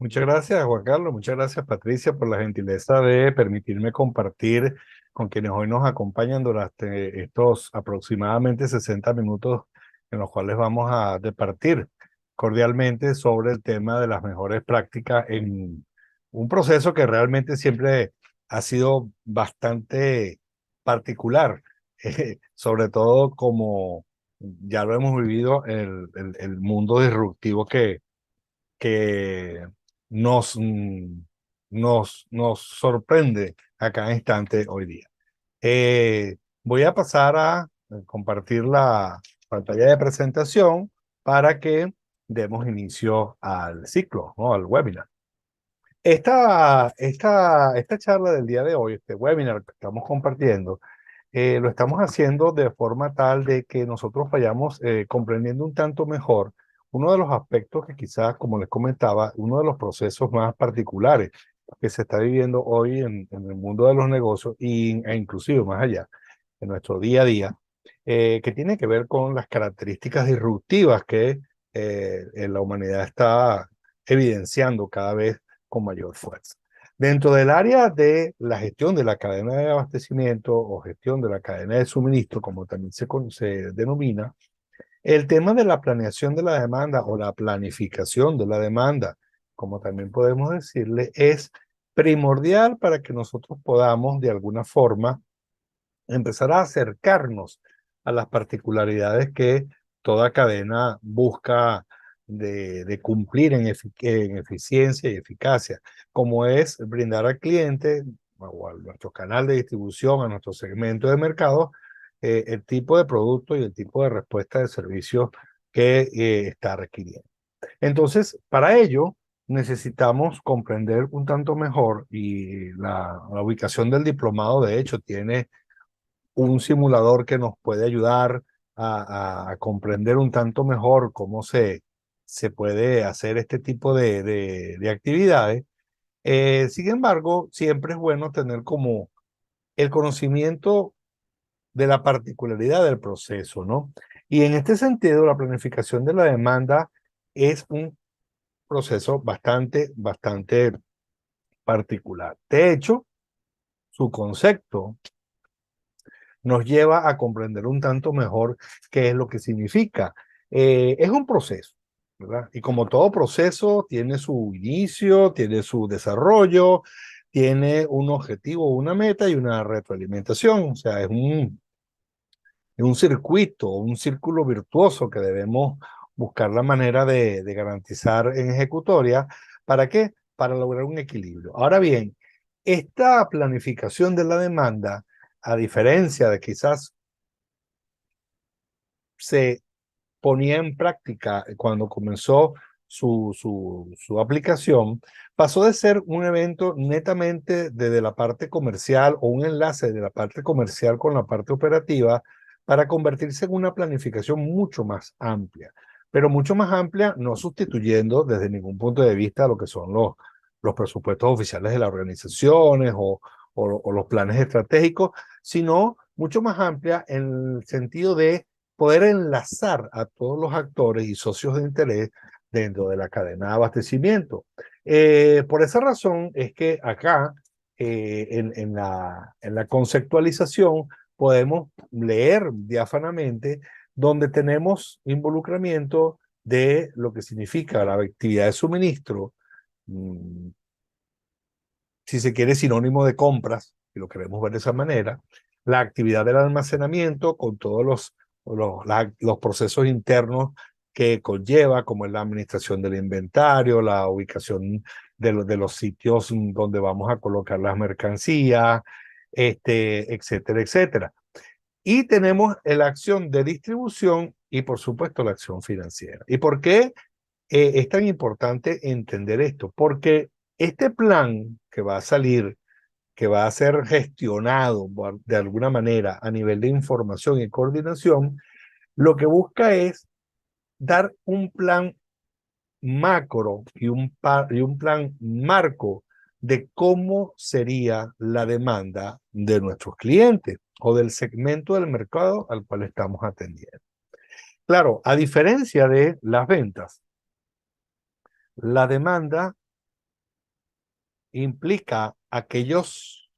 Muchas gracias, Juan Carlos. Muchas gracias, Patricia, por la gentileza de permitirme compartir con quienes hoy nos acompañan durante estos aproximadamente 60 minutos en los cuales vamos a departir cordialmente sobre el tema de las mejores prácticas en un proceso que realmente siempre ha sido bastante particular, sobre todo como ya lo hemos vivido el mundo disruptivo que nos, nos sorprende a cada instante hoy día. Voy a pasar a compartir la pantalla de presentación para que demos inicio al ciclo, ¿no? Al webinar. Esta charla del día de hoy, este webinar que estamos compartiendo, lo estamos haciendo de forma tal de que nosotros vayamos comprendiendo un tanto mejor uno de los aspectos que quizás, como les comentaba, uno de los procesos más particulares que se está viviendo hoy en el mundo de los negocios e inclusive más allá, en nuestro día a día, que tiene que ver con las características disruptivas que la humanidad está evidenciando cada vez con mayor fuerza. Dentro del área de la gestión de la cadena de abastecimiento o gestión de la cadena de suministro, como también se denomina, el tema de la planeación de la demanda o la planificación de la demanda, como también podemos decirle, es primordial para que nosotros podamos de alguna forma empezar a acercarnos a las particularidades que toda cadena busca de cumplir en eficiencia y eficacia, como es brindar al cliente o a nuestro canal de distribución, a nuestro segmento de mercado, el tipo de producto y el tipo de respuesta de servicio que está requiriendo. Entonces, para ello, necesitamos comprender un tanto mejor y la ubicación del diplomado, de hecho, tiene un simulador que nos puede ayudar a comprender un tanto mejor cómo se puede hacer este tipo de actividades. Sin embargo, siempre es bueno tener como el conocimiento de la particularidad del proceso, ¿no? Y en este sentido, la planificación de la demanda es un proceso bastante particular. De hecho, su concepto nos lleva a comprender un tanto mejor qué es lo que significa. Es un proceso, ¿verdad? Y como todo proceso, tiene su inicio, tiene su desarrollo, tiene un objetivo, una meta y una retroalimentación. O sea, es un circuito, un círculo virtuoso que debemos buscar la manera de garantizar en ejecutoria. ¿Para qué? Para lograr un equilibrio. Ahora bien, esta planificación de la demanda, a diferencia de quizás se ponía en práctica cuando comenzó su aplicación, pasó de ser un evento netamente desde la parte comercial o un enlace de la parte comercial con la parte operativa para convertirse en una planificación mucho más amplia, pero mucho más amplia, no sustituyendo desde ningún punto de vista lo que son los presupuestos oficiales de las organizaciones o los planes estratégicos, sino mucho más amplia en el sentido de poder enlazar a todos los actores y socios de interés dentro de la cadena de abastecimiento. Por esa razón es que acá, en la conceptualización, podemos leer diáfanamente donde tenemos involucramiento de lo que significa la actividad de suministro, mmm, si se quiere sinónimo de compras, si lo queremos ver de esa manera, la actividad del almacenamiento con todos los procesos internos que conlleva, como es la administración del inventario, la ubicación de los sitios donde vamos a colocar las mercancías, etcétera, etcétera. Y tenemos la acción de distribución y, por supuesto, la acción financiera. ¿Y por qué es tan importante entender esto? Porque este plan que va a salir, que va a ser gestionado de alguna manera a nivel de información y coordinación, lo que busca es dar un plan macro y un plan marco de cómo sería la demanda de nuestros clientes o del segmento del mercado al cual estamos atendiendo. Claro, a diferencia de las ventas, la demanda implica aquellos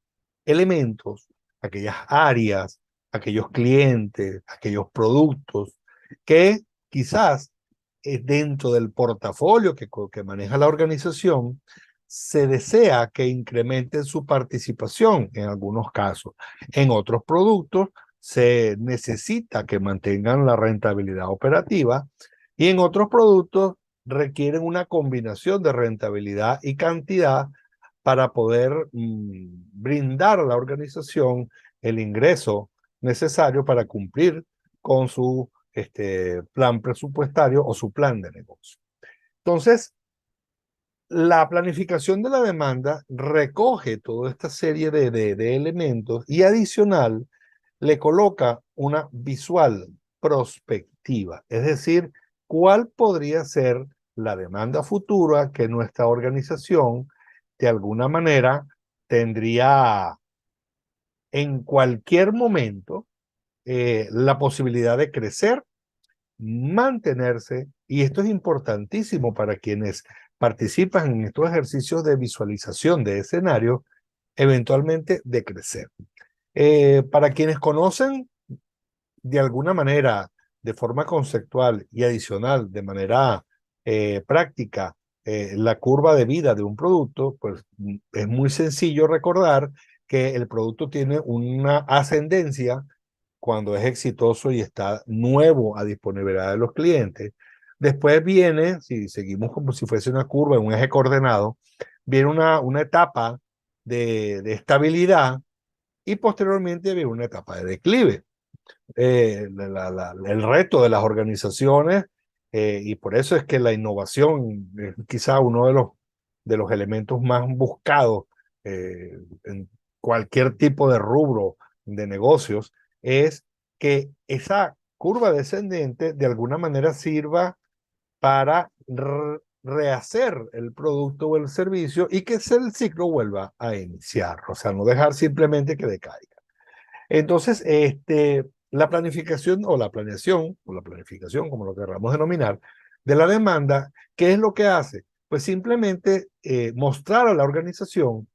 elementos, aquellas áreas, aquellos clientes, aquellos productos que quizás dentro del portafolio que maneja la organización se desea que incrementen su participación en algunos casos. En otros productos se necesita que mantengan la rentabilidad operativa y en otros productos requieren una combinación de rentabilidad y cantidad para poder brindar a la organización el ingreso necesario para cumplir con su plan presupuestario o su plan de negocio. Entonces, la planificación de la demanda recoge toda esta serie de elementos y adicional le coloca una visual prospectiva, es decir, cuál podría ser la demanda futura que nuestra organización de alguna manera tendría en cualquier momento la posibilidad de crecer, mantenerse, y esto es importantísimo para quienes participan en estos ejercicios de visualización de escenario, eventualmente de crecer. Para quienes conocen de alguna manera, de forma conceptual y adicional, de manera práctica, la curva de vida de un producto, pues es muy sencillo recordar que el producto tiene una ascendencia cuando es exitoso y está nuevo a disponibilidad de los clientes. Después viene, si seguimos como si fuese una curva en un eje coordenado, viene una etapa de estabilidad y posteriormente viene una etapa de declive. El reto de las organizaciones y por eso es que la innovación es quizá uno de los elementos más buscados en cualquier tipo de rubro de negocios, es que esa curva descendente de alguna manera sirva para rehacer el producto o el servicio y que el ciclo vuelva a iniciar, o sea, no dejar simplemente que decaiga. Entonces, la planificación o la planeación, o la planificación, como lo queramos denominar, de la demanda, ¿qué es lo que hace? Pues simplemente mostrar a la organización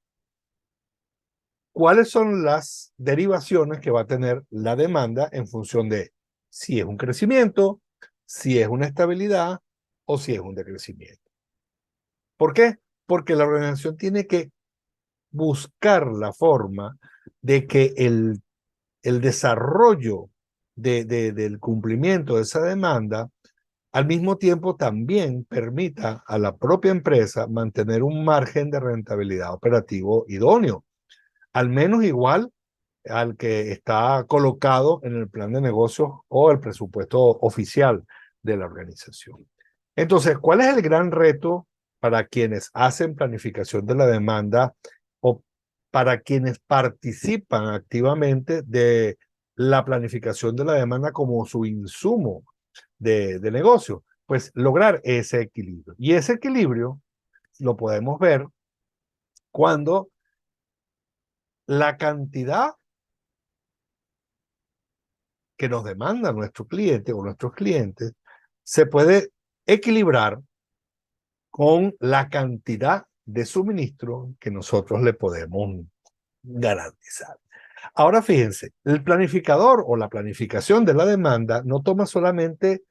cuáles son las derivaciones que va a tener la demanda en función de si es un crecimiento, si es una estabilidad o si es un decrecimiento. ¿Por qué? Porque la organización tiene que buscar la forma de que el desarrollo del cumplimiento de esa demanda, al mismo tiempo también permita a la propia empresa mantener un margen de rentabilidad operativo idóneo, al menos igual al que está colocado en el plan de negocios o el presupuesto oficial de la organización. Entonces, ¿cuál es el gran reto para quienes hacen planificación de la demanda o para quienes participan activamente de la planificación de la demanda como su insumo de negocio? Pues lograr ese equilibrio. Y ese equilibrio lo podemos ver cuando la cantidad que nos demanda nuestro cliente o nuestros clientes se puede equilibrar con la cantidad de suministro que nosotros le podemos garantizar. Ahora fíjense, el planificador o la planificación de la demanda no toma solamente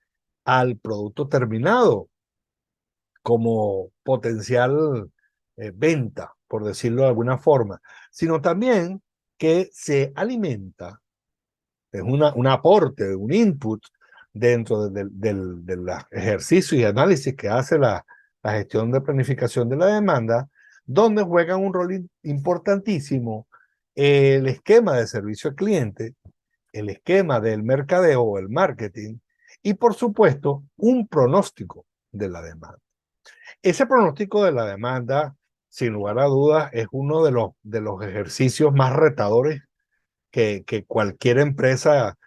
al producto terminado como potencial venta, por decirlo de alguna forma, sino también que se alimenta, es un aporte, un input dentro del ejercicio y análisis que hace la gestión de planificación de la demanda, donde juegan un rol importantísimo el esquema de servicio al cliente, el esquema del mercadeo o el marketing y por supuesto un pronóstico de la demanda. Ese pronóstico de la demanda, sin lugar a dudas, es uno de los ejercicios más retadores que cualquier empresa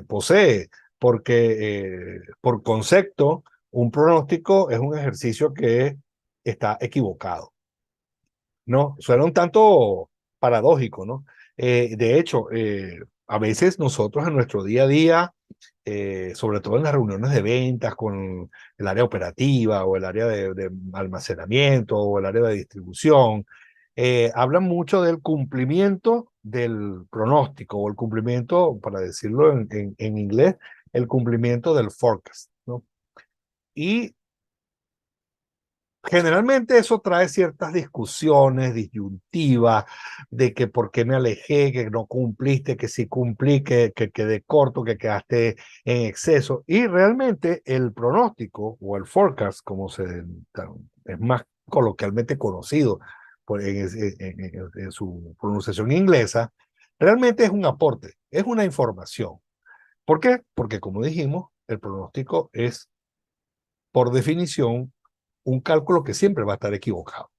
posee, porque por concepto, un pronóstico es un ejercicio que está equivocado, ¿no? Suena un tanto paradójico, ¿no? De hecho, a veces nosotros en nuestro día a día sobre todo en las reuniones de ventas con el área operativa o el área de almacenamiento o el área de distribución, hablan mucho del cumplimiento del pronóstico o el cumplimiento, para decirlo en inglés, el cumplimiento del forecast, ¿no? Y generalmente eso trae ciertas discusiones, disyuntivas, de que por qué me alejé, que no cumpliste, que sí cumplí, que quedé corto, que quedaste en exceso. Y realmente el pronóstico o el forecast, como es más coloquialmente conocido en su pronunciación inglesa, realmente es un aporte, es una información. ¿Por qué? Porque como dijimos, el pronóstico es por definición un cálculo que siempre va a estar equivocado.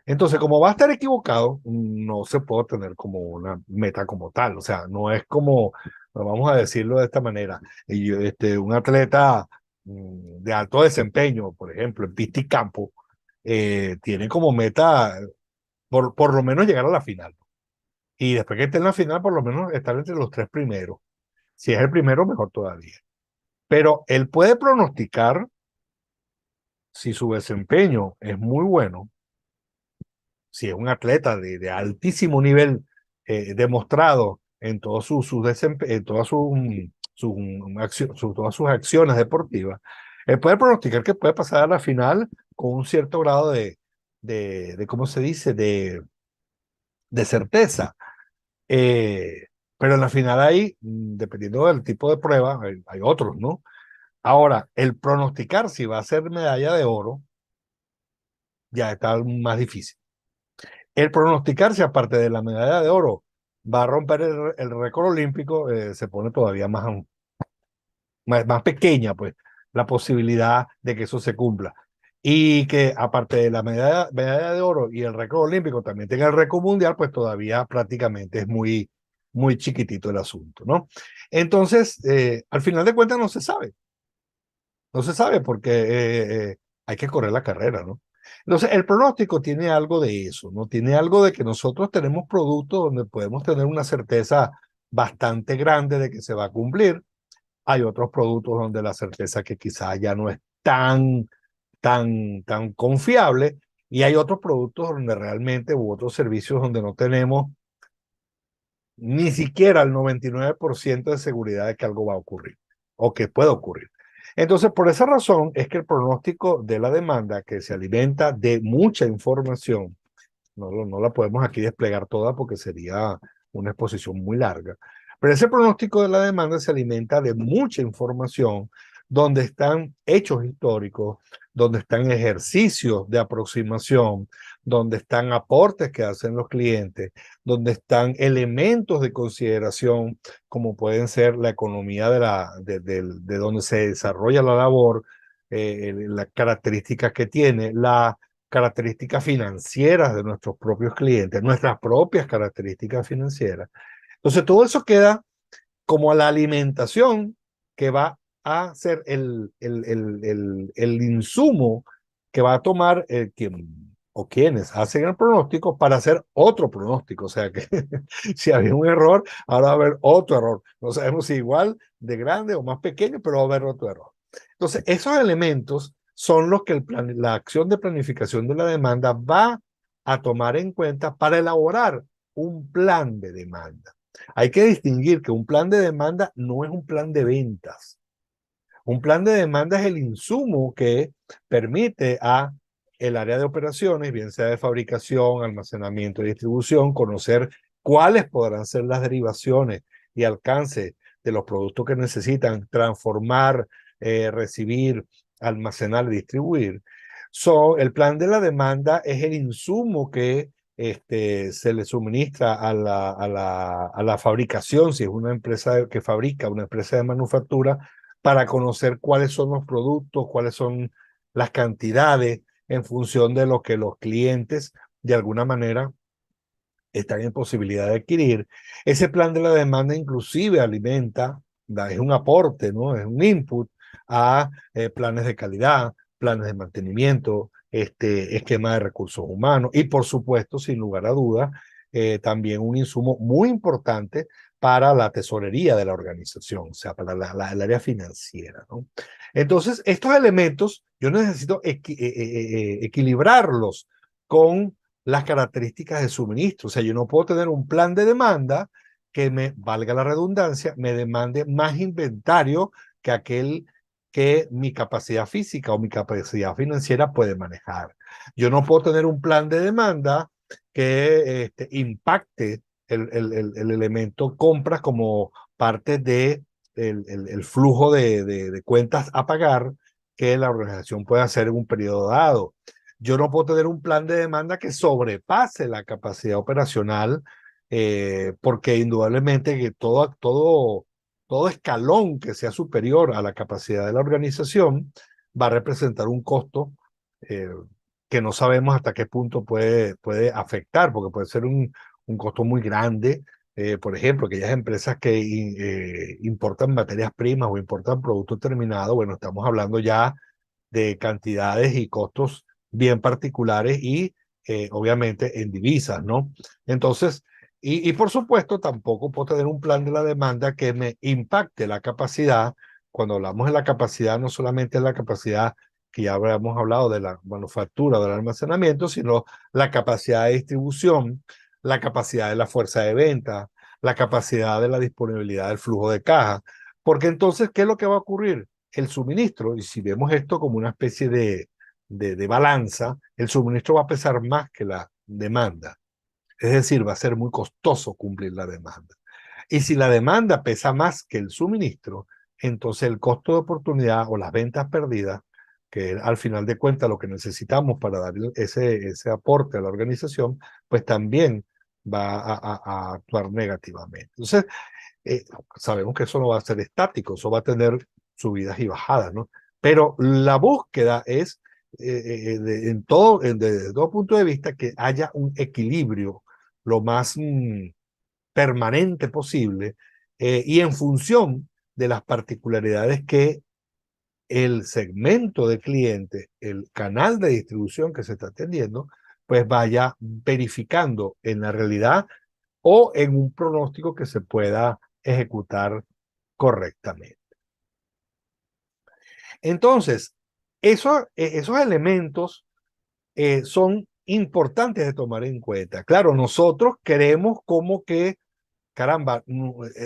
Entonces, como va a estar equivocado, no se puede tener como una meta como tal. O sea, no es como, vamos a decirlo de esta manera, un atleta de alto desempeño, por ejemplo, en pista y campo, tiene como meta por lo menos llegar a la final. Y después que esté en la final, por lo menos estar entre los tres primeros. Si es el primero, mejor todavía. Pero él puede pronosticar si su desempeño es muy bueno, si es un atleta de altísimo nivel demostrado en, todos en todas sus acciones deportivas, él puede pronosticar que puede pasar a la final con un cierto grado ¿cómo se dice?, de certeza. Pero en la final hay, dependiendo del tipo de prueba, hay otros, ¿no? Ahora, el pronosticar si va a ser medalla de oro ya está más difícil. El pronosticarse, aparte de la medalla de oro, va a romper el récord olímpico, se pone todavía más pequeña, pues, la posibilidad de que eso se cumpla. Y que aparte de la medalla de oro y el récord olímpico, también tenga el récord mundial, pues todavía prácticamente es muy chiquitito el asunto, ¿no? Entonces, al final de cuentas no se sabe. No se sabe porque hay que correr la carrera, ¿no? Entonces, el pronóstico tiene algo de eso, ¿no? Tiene algo de que nosotros tenemos productos donde podemos tener una certeza bastante grande de que se va a cumplir. Hay otros productos donde la certeza que quizás ya no es tan confiable. Y hay otros productos donde realmente, u otros servicios donde no tenemos ni siquiera el 99% de seguridad de que algo va a ocurrir o que puede ocurrir. Entonces, por esa razón es que el pronóstico de la demanda, que se alimenta de mucha información, no la podemos aquí desplegar toda porque sería una exposición muy larga, pero ese pronóstico de la demanda se alimenta de mucha información donde están hechos históricos, donde están ejercicios de aproximación, donde están aportes que hacen los clientes, donde están elementos de consideración como pueden ser la economía de donde se desarrolla la labor, las características que tiene, las características financieras de nuestros propios clientes, nuestras propias características financieras. Entonces, todo eso queda como a la alimentación que va a ser el insumo que va a tomar quien o quienes hacen el pronóstico para hacer otro pronóstico. O sea que si había un error, ahora va a haber otro error. No sabemos si igual de grande o más pequeño, pero va a haber otro error. Entonces, esos elementos son los que la acción de planificación de la demanda va a tomar en cuenta para elaborar un plan de demanda. Hay que distinguir que un plan de demanda no es un plan de ventas. Un plan de demanda es el insumo que permite a el área de operaciones, bien sea de fabricación, almacenamiento y distribución, conocer cuáles podrán ser las derivaciones y alcance de los productos que necesitan transformar, recibir, almacenar y distribuir. El plan de la demanda es el insumo que se le suministra a la fabricación, si es una empresa que fabrica, una empresa de manufactura, para conocer cuáles son los productos, cuáles son las cantidades en función de lo que los clientes de alguna manera están en posibilidad de adquirir. Ese plan de la demanda inclusive alimenta, es un aporte, ¿no? Es un input a planes de calidad, planes de mantenimiento, esquema de recursos humanos y por supuesto, sin lugar a dudas, también un insumo muy importante para la tesorería de la organización, o sea, para el área financiera, ¿no? Entonces, estos elementos yo necesito equilibrarlos con las características de suministro. O sea, yo no puedo tener un plan de demanda que me, valga la redundancia, me demande más inventario que aquel que mi capacidad física o mi capacidad financiera puede manejar. Yo no puedo tener un plan de demanda que impacte el elemento compras como parte de el flujo de cuentas a pagar que la organización puede hacer en un periodo dado. Yo no puedo tener un plan de demanda que sobrepase la capacidad operacional, porque indudablemente que todo escalón que sea superior a la capacidad de la organización va a representar un costo eh, que no sabemos hasta qué punto puede afectar, porque puede ser un costo muy grande. Por ejemplo, aquellas empresas que importan materias primas o importan productos terminados, bueno, estamos hablando ya de cantidades y costos bien particulares y obviamente en divisas, ¿no? Entonces, y por supuesto, tampoco puedo tener un plan de la demanda que me impacte la capacidad. Cuando hablamos de la capacidad, no solamente es la capacidad que ya habíamos hablado de la manufactura, del almacenamiento, sino la capacidad de distribución, la capacidad de la fuerza de venta, la capacidad de la disponibilidad del flujo de caja. Porque entonces, ¿qué es lo que va a ocurrir? El suministro, y si vemos esto como una especie de balanza, el suministro va a pesar más que la demanda. Es decir, va a ser muy costoso cumplir la demanda. Y si la demanda pesa más que el suministro, entonces el costo de oportunidad o las ventas perdidas, que al final de cuentas lo que necesitamos para dar ese aporte a la organización, pues también va a actuar negativamente. Entonces, eh, sabemos que eso no va a ser estático, eso va a tener subidas y bajadas, ¿no? Pero la búsqueda es, desde todo punto de vista, que haya un equilibrio lo más permanente posible, y en función de las particularidades que el segmento de cliente, el canal de distribución que se está atendiendo, pues vaya verificando en la realidad o en un pronóstico que se pueda ejecutar correctamente. Entonces, esos elementos son importantes de tomar en cuenta. Claro, nosotros queremos como que, caramba,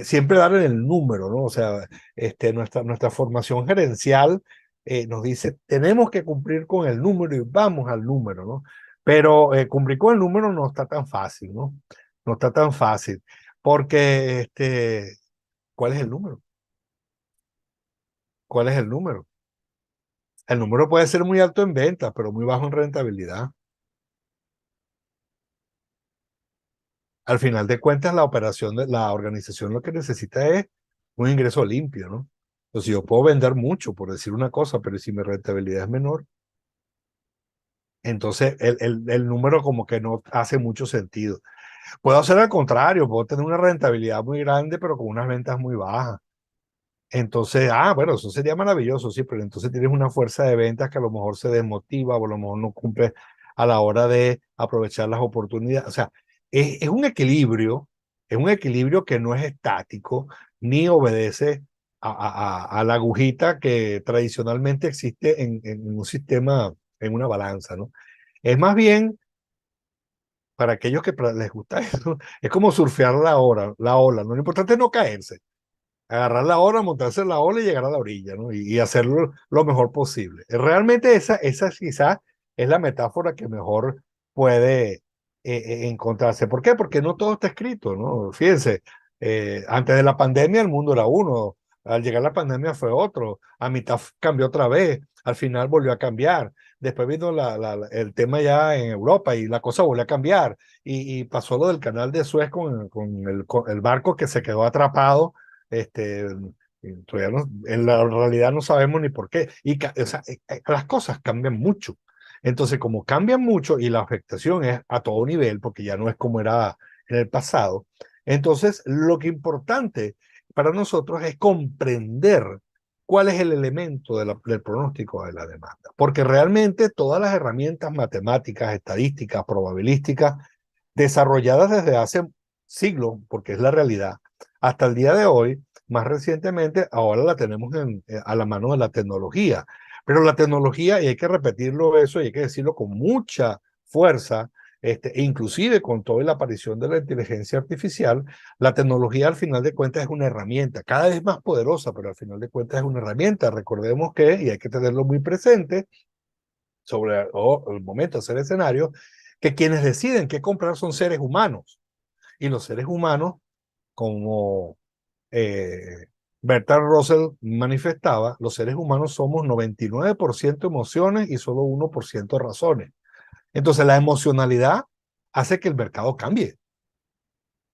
siempre darle el número, ¿no? O sea, nuestra formación gerencial nos dice, tenemos que cumplir con el número y vamos al número, ¿no? Pero cumplir con el número no está tan fácil, ¿no? No está tan fácil, porque, ¿cuál es el número? ¿Cuál es el número? El número puede ser muy alto en ventas, pero muy bajo en rentabilidad. Al final de cuentas, la operación de la organización lo que necesita es un ingreso limpio, ¿no? Entonces, yo puedo vender mucho, por decir una cosa, pero si mi rentabilidad es menor, entonces el número como que no hace mucho sentido. Puedo hacer al contrario, puedo tener una rentabilidad muy grande, pero con unas ventas muy bajas. Entonces, bueno, eso sería maravilloso, sí, pero entonces tienes una fuerza de ventas que a lo mejor se desmotiva o a lo mejor no cumple a la hora de aprovechar las oportunidades. O sea, es un equilibrio que no es estático ni obedece a la agujita que tradicionalmente existe en un sistema, en una balanza, ¿no? Es más bien, para aquellos que les gusta eso, es como surfear la ola, ¿no? Lo importante es no caerse, agarrar la ola, montarse en la ola y llegar a la orilla, ¿no? Y hacerlo lo mejor posible. Realmente esa quizás es la metáfora que mejor puede encontrarse. ¿Por qué? Porque no todo está escrito, ¿no? Fíjense, antes de la pandemia el mundo era uno, al llegar la pandemia fue otro, a mitad cambió otra vez, al final volvió a cambiar. Después vino el tema ya en Europa y la cosa volvió a cambiar. Y pasó lo del canal de Suez con el barco que se quedó atrapado, este, todavía en la realidad no sabemos ni por qué. O sea, las cosas cambian mucho. Entonces, como cambian mucho y la afectación es a todo nivel, porque ya no es como era en el pasado, entonces lo que es importante para nosotros es comprender cuál es el elemento del pronóstico de la demanda. Porque realmente todas las herramientas matemáticas, estadísticas, probabilísticas, desarrolladas desde hace siglos, porque es la realidad, hasta el día de hoy, más recientemente, ahora la tenemos a la mano de la tecnología. Pero la tecnología, y hay que repetirlo eso, y hay que decirlo con mucha fuerza, e inclusive con toda la aparición de la inteligencia artificial, la tecnología al final de cuentas es una herramienta, cada vez más poderosa, pero al final de cuentas es una herramienta. Recordemos que, y hay que tenerlo muy presente, sobre el momento de hacer escenario, que quienes deciden qué comprar son seres humanos. Y los seres humanos, como eh, Bertrand Russell manifestaba, los seres humanos somos 99% emociones y solo 1% razones. Entonces la emocionalidad hace que el mercado cambie,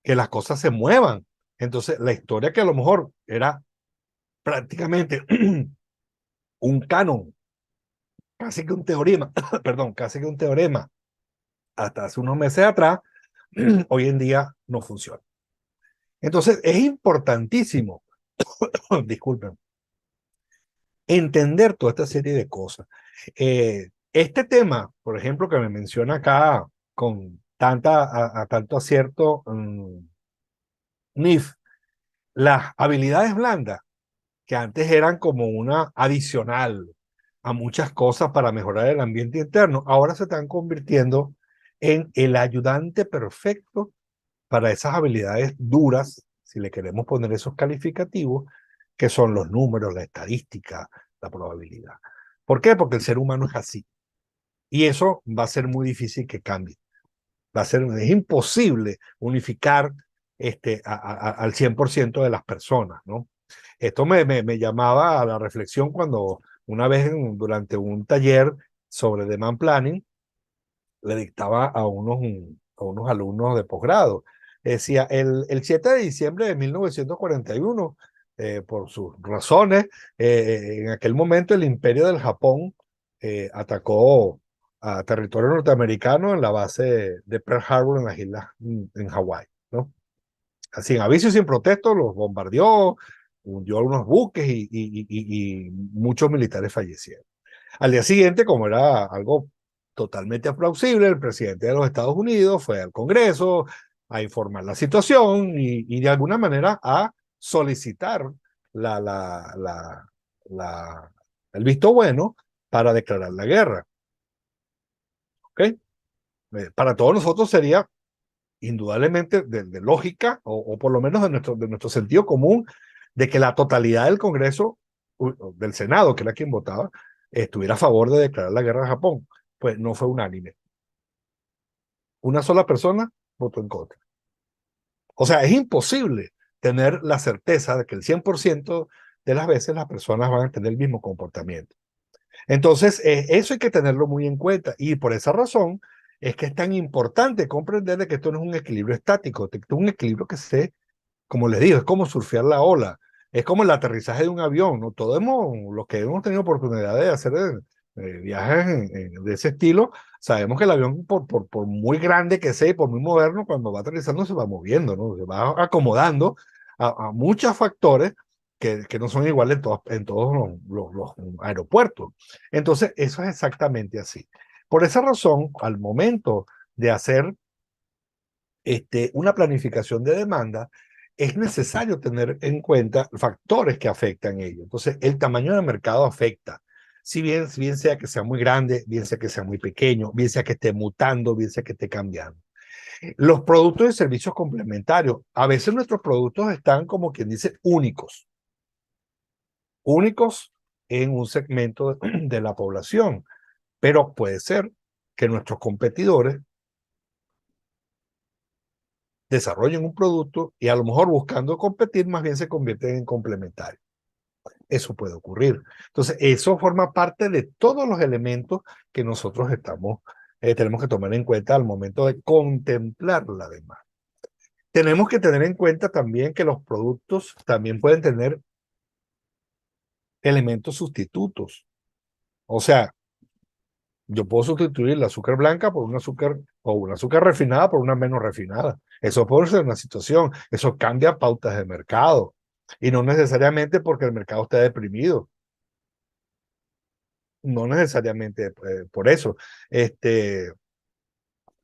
que las cosas se muevan. Entonces la historia que a lo mejor era prácticamente un canon, casi que un teorema, perdón, casi que un teorema, hasta hace unos meses atrás, hoy en día no funciona. Entonces es importantísimo, disculpen, entender toda esta serie de cosas. Este tema, por ejemplo, que me menciona acá con tanto acierto, NIF, las habilidades blandas, que antes eran como una adicional a muchas cosas para mejorar el ambiente interno, ahora se están convirtiendo en el ayudante perfecto para esas habilidades duras, si le queremos poner esos calificativos, que son los números, la estadística, la probabilidad. ¿Por qué? Porque el ser humano es así. Y eso va a ser muy difícil que cambie. Es imposible unificar al 100% de las personas, ¿no? Esto me llamaba a la reflexión cuando una vez durante un taller sobre demand planning, le dictaba a unos alumnos de posgrado. Decía, el 7 de diciembre de 1941, por sus razones, en aquel momento el imperio del Japón atacó a territorio norteamericano en la base de Pearl Harbor en las islas, en Hawái, ¿no? Sin aviso y sin protesto, los bombardeó, hundió algunos buques y muchos militares fallecieron. Al día siguiente, como era algo totalmente plausible, el presidente de los Estados Unidos fue al Congreso a informar la situación y de alguna manera a solicitar la, la, la, la, el visto bueno para declarar la guerra. ¿Okay? Para todos nosotros sería indudablemente de lógica o por lo menos de nuestro sentido común de que la totalidad del Congreso, del Senado, que era quien votaba, estuviera a favor de declarar la guerra a Japón. Pues no fue unánime. Una sola persona votó en contra. O sea, es imposible tener la certeza de que el 100% de las veces las personas van a tener el mismo comportamiento. Entonces, eso hay que tenerlo muy en cuenta y por esa razón es que es tan importante comprender de que esto no es un equilibrio estático, esto es un equilibrio que como les digo, es como surfear la ola, es como el aterrizaje de un avión, ¿no? Los que hemos tenido oportunidad de hacer viajes de ese estilo, sabemos que el avión, por muy grande que sea y por muy moderno, cuando va aterrizando se va moviendo, ¿no? Se va acomodando a muchos factores que no son iguales en todos los aeropuertos. Entonces, eso es exactamente así. Por esa razón, al momento de hacer una planificación de demanda, es necesario tener en cuenta factores que afectan ello. Entonces, el tamaño del mercado afecta. Si bien sea que sea muy grande, bien sea que sea muy pequeño, bien sea que esté mutando, bien sea que esté cambiando. Los productos y servicios complementarios. A veces nuestros productos están, como quien dice, únicos en un segmento de la población, pero puede ser que nuestros competidores desarrollen un producto y a lo mejor buscando competir más bien se convierten en complementarios. Eso puede ocurrir. Entonces, eso forma parte de todos los elementos que nosotros tenemos que tomar en cuenta al momento de contemplar la demanda. Tenemos que tener en cuenta también que los productos también pueden tener elementos sustitutos. O sea, yo puedo sustituir el azúcar blanca por un azúcar o una azúcar refinada por una menos refinada. Eso puede ser una situación. Eso cambia pautas de mercado. Y no necesariamente porque el mercado esté deprimido. No necesariamente por eso.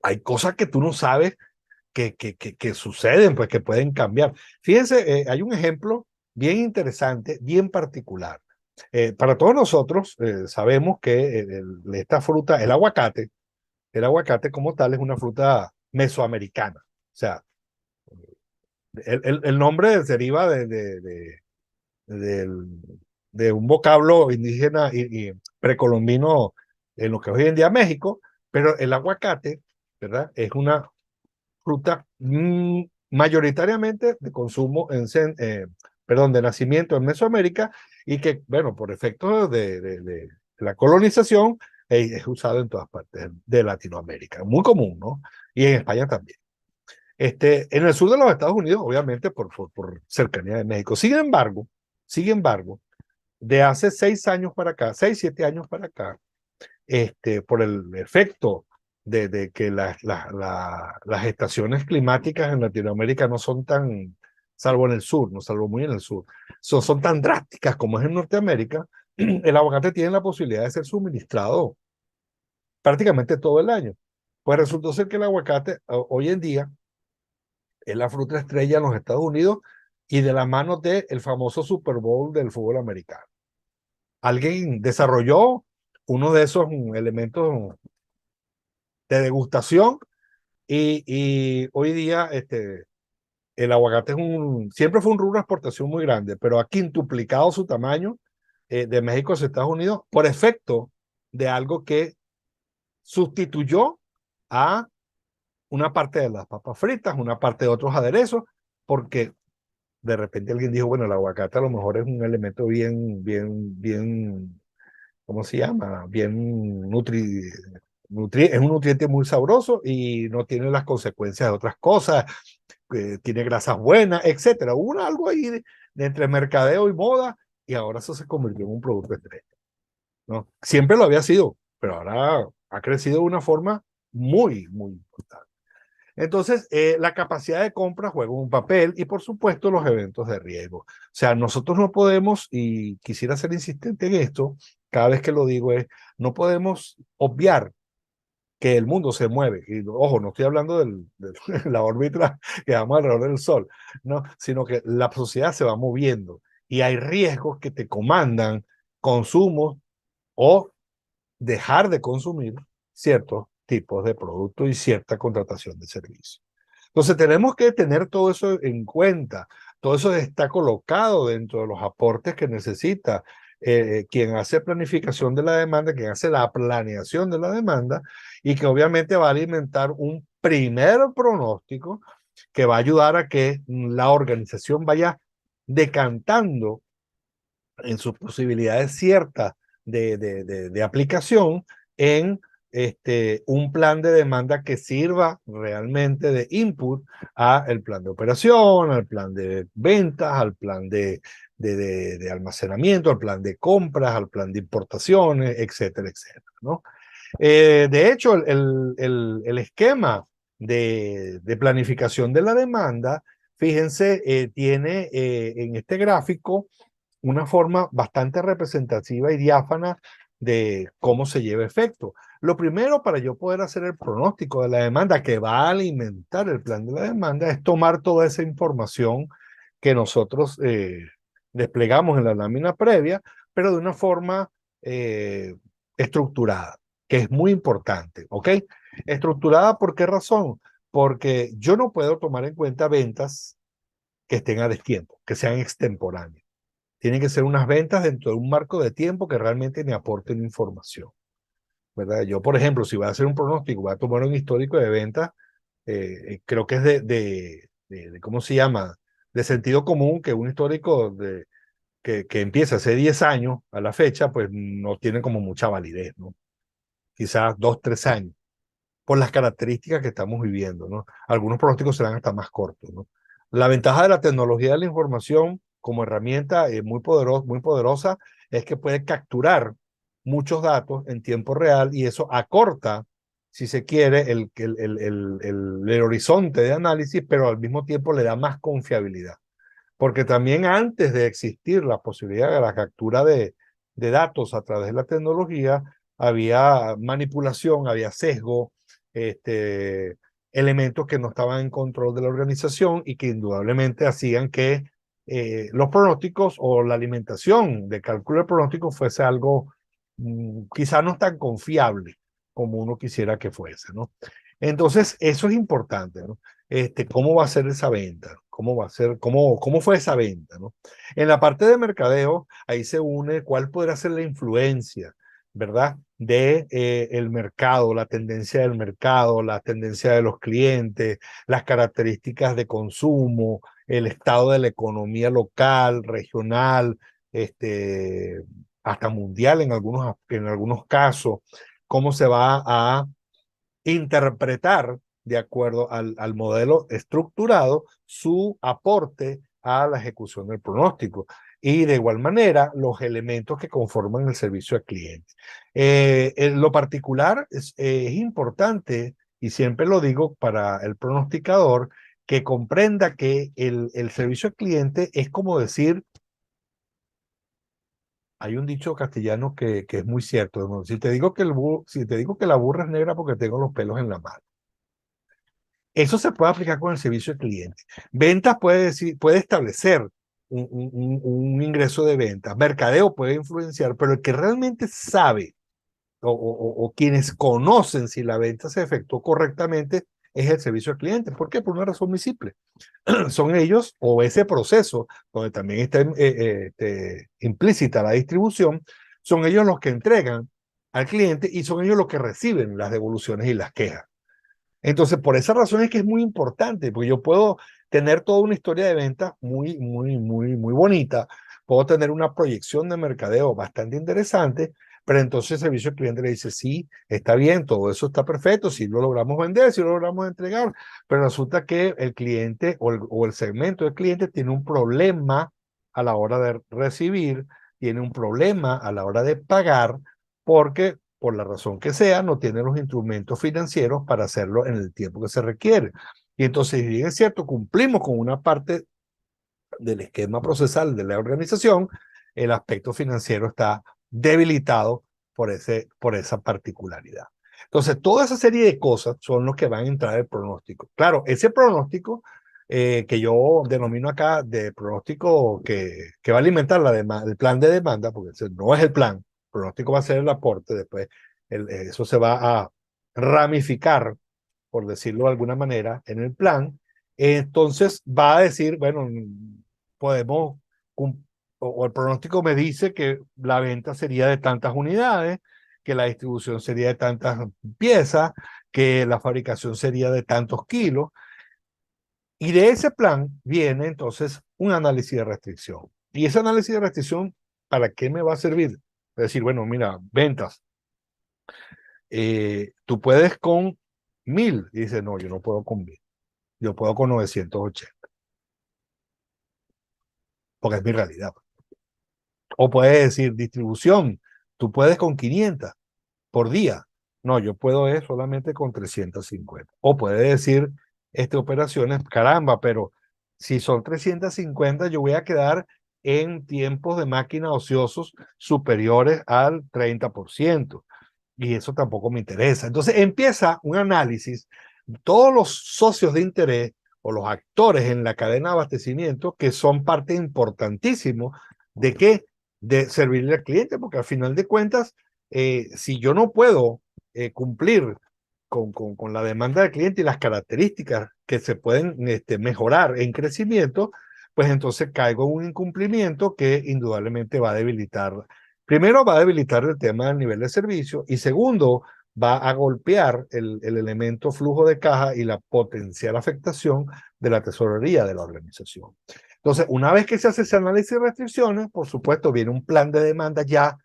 Hay cosas que tú no sabes que suceden, pues que pueden cambiar. Fíjense, hay un ejemplo bien interesante, bien particular. Para todos nosotros sabemos que esta fruta, el aguacate como tal es una fruta mesoamericana. O sea, el nombre deriva del- de un vocablo indígena y precolombino en lo que hoy en día es México, pero el aguacate, ¿verdad? Es una fruta mayoritariamente de consumo perdón, de nacimiento en Mesoamérica y que, bueno, por efectos de la colonización, es usado en todas partes de Latinoamérica. Muy común, ¿no? Y en España también. En el sur de los Estados Unidos, obviamente, por cercanía de México. Sin embargo, de hace 6 años para acá, 6, 7 años para acá, por el efecto de que las estaciones climáticas en Latinoamérica no son tan, salvo en el sur, no salvo muy en el sur, son tan drásticas como es en Norteamérica, el aguacate tiene la posibilidad de ser suministrado prácticamente todo el año. Pues resultó ser que el aguacate hoy en día es la fruta estrella en los Estados Unidos y de la mano del famoso Super Bowl del fútbol americano. Alguien desarrolló uno de esos elementos de degustación y hoy día el aguacate siempre fue un rubro de exportación muy grande, pero ha quintuplicado su tamaño de México hacia Estados Unidos por efecto de algo que sustituyó a una parte de las papas fritas, una parte de otros aderezos, porque de repente alguien dijo, bueno, el aguacate a lo mejor es un elemento bien, ¿cómo se llama? Es un nutriente muy sabroso y no tiene las consecuencias de otras cosas, tiene grasas buenas, etcétera. Hubo algo ahí de entre mercadeo y moda y ahora eso se convirtió en un producto estrella, ¿no? Siempre lo había sido, pero ahora ha crecido de una forma muy importante. Entonces, la capacidad de compra juega un papel y por supuesto los eventos de riesgo. O sea, nosotros no podemos, y quisiera ser insistente en esto, cada vez que lo digo es, no podemos obviar que el mundo se mueve. Y ojo, no estoy hablando de la órbita que vamos alrededor del Sol, no, sino que la sociedad se va moviendo y hay riesgos que te comandan consumos o dejar de consumir ciertos tipos de productos y cierta contratación de servicios. Entonces tenemos que tener todo eso en cuenta. Todo eso está colocado dentro de los aportes que necesita quien hace planificación de la demanda, quien hace la planeación de la demanda y que obviamente va a alimentar un primer pronóstico que va a ayudar a que la organización vaya decantando en sus posibilidades ciertas de aplicación en un plan de demanda que sirva realmente de input al plan de operación, al plan de ventas, al plan de almacenamiento, al plan de compras, al plan de importaciones, etcétera, etcétera, ¿no? De hecho, el esquema de planificación de la demanda, fíjense, tiene en este gráfico una forma bastante representativa y diáfana de cómo se lleva efecto. Lo primero para yo poder hacer el pronóstico de la demanda que va a alimentar el plan de la demanda es tomar toda esa información que nosotros desplegamos en la lámina previa, pero de una forma estructurada, que es muy importante, ¿ok? Estructurada, ¿por qué razón? Porque yo no puedo tomar en cuenta ventas que estén a destiempo, que sean extemporáneas. Tienen que ser unas ventas dentro de un marco de tiempo que realmente me aporten información, ¿verdad? Yo, por ejemplo, si voy a hacer un pronóstico, voy a tomar un histórico de ventas, creo que es ¿cómo se llama? De sentido común que un histórico que empieza hace 10 años a la fecha, pues no tiene como mucha validez, ¿no? Quizás 2, 3 años, por las características que estamos viviendo, ¿no? Algunos pronósticos serán hasta más cortos, ¿no? La ventaja de la tecnología de la información como herramienta muy poderosa es que puede capturar muchos datos en tiempo real y eso acorta, si se quiere, el horizonte de análisis, pero al mismo tiempo le da más confiabilidad. Porque también antes de existir la posibilidad de la captura de datos a través de la tecnología, había manipulación, había sesgo, este, elementos que no estaban en control de la organización y que indudablemente hacían que los pronósticos o la alimentación de cálculo de pronósticos fuese algo quizás no tan confiable como uno quisiera que fuese, ¿no? Entonces, eso es importante, ¿no? ¿Cómo va a ser esa venta? ¿Cómo va a ser? ¿Cómo fue esa venta, ¿no? En la parte de mercadeo, ahí se une cuál podrá ser la influencia, ¿verdad? De el mercado, la tendencia del mercado, la tendencia de los clientes, las características de consumo, el estado de la economía local, regional, hasta mundial en algunos casos, cómo se va a interpretar de acuerdo al modelo estructurado su aporte a la ejecución del pronóstico y de igual manera los elementos que conforman el servicio al cliente. En lo particular es importante, y siempre lo digo para el pronosticador, que comprenda que el servicio al cliente es como decir, hay un dicho castellano que es muy cierto, ¿no? Si te digo que si te digo que la burra es negra porque tengo los pelos en la mano. Eso se puede aplicar con el servicio al cliente. Ventas puede establecer un ingreso de ventas. Mercadeo puede influenciar, pero el que realmente sabe o quienes conocen si la venta se efectuó correctamente es el servicio al cliente. ¿Por qué? Por una razón muy simple. Son ellos o ese proceso donde también está implícita la distribución, son ellos los que entregan al cliente y son ellos los que reciben las devoluciones y las quejas. Entonces, por esa razón es que es muy importante, porque yo puedo tener toda una historia de ventas muy bonita, puedo tener una proyección de mercadeo bastante interesante, pero entonces el servicio al cliente le dice, sí, está bien, todo eso está perfecto, si lo logramos vender, si lo logramos entregar, pero resulta que el cliente o el segmento del cliente tiene un problema a la hora de recibir, tiene un problema a la hora de pagar, porque por la razón que sea, no tiene los instrumentos financieros para hacerlo en el tiempo que se requiere. Y entonces, si bien es cierto, cumplimos con una parte del esquema procesal de la organización, el aspecto financiero está debilitado por esa particularidad. Entonces, toda esa serie de cosas son los que van a entrar el pronóstico. Claro, ese pronóstico que yo denomino acá de pronóstico que va a alimentar el plan de demanda, porque ese no es el plan, el pronóstico va a ser el aporte, después eso se va a ramificar, por decirlo de alguna manera, en el plan. Entonces va a decir, bueno, podemos, o el pronóstico me dice que la venta sería de tantas unidades, que la distribución sería de tantas piezas, que la fabricación sería de tantos kilos. Y de ese plan viene entonces un análisis de restricción. Y ese análisis de restricción, ¿para qué me va a servir? Es decir, bueno, mira, ventas. Tú puedes con 1000. Y dice, no, yo no puedo con 1000. Yo puedo con 980. Porque es mi realidad. O puedes decir, distribución. Tú puedes con 500 por día. No, yo puedo solamente con 350. O puede decir, operaciones, caramba, pero si son 350, yo voy a quedar en tiempos de máquina ociosos superiores al 30%. Y eso tampoco me interesa. Entonces empieza un análisis, todos los socios de interés o los actores en la cadena de abastecimiento que son parte importantísimo de qué, de servirle al cliente, porque al final de cuentas, si yo no puedo cumplir con la demanda del cliente y las características que se pueden mejorar en crecimiento, pues entonces caigo en un incumplimiento que indudablemente va a debilitar. Primero, va a debilitar el tema del nivel de servicio y segundo, va a golpear el elemento flujo de caja y la potencial afectación de la tesorería de la organización. Entonces, una vez que se hace ese análisis de restricciones, por supuesto, viene un plan de demanda ya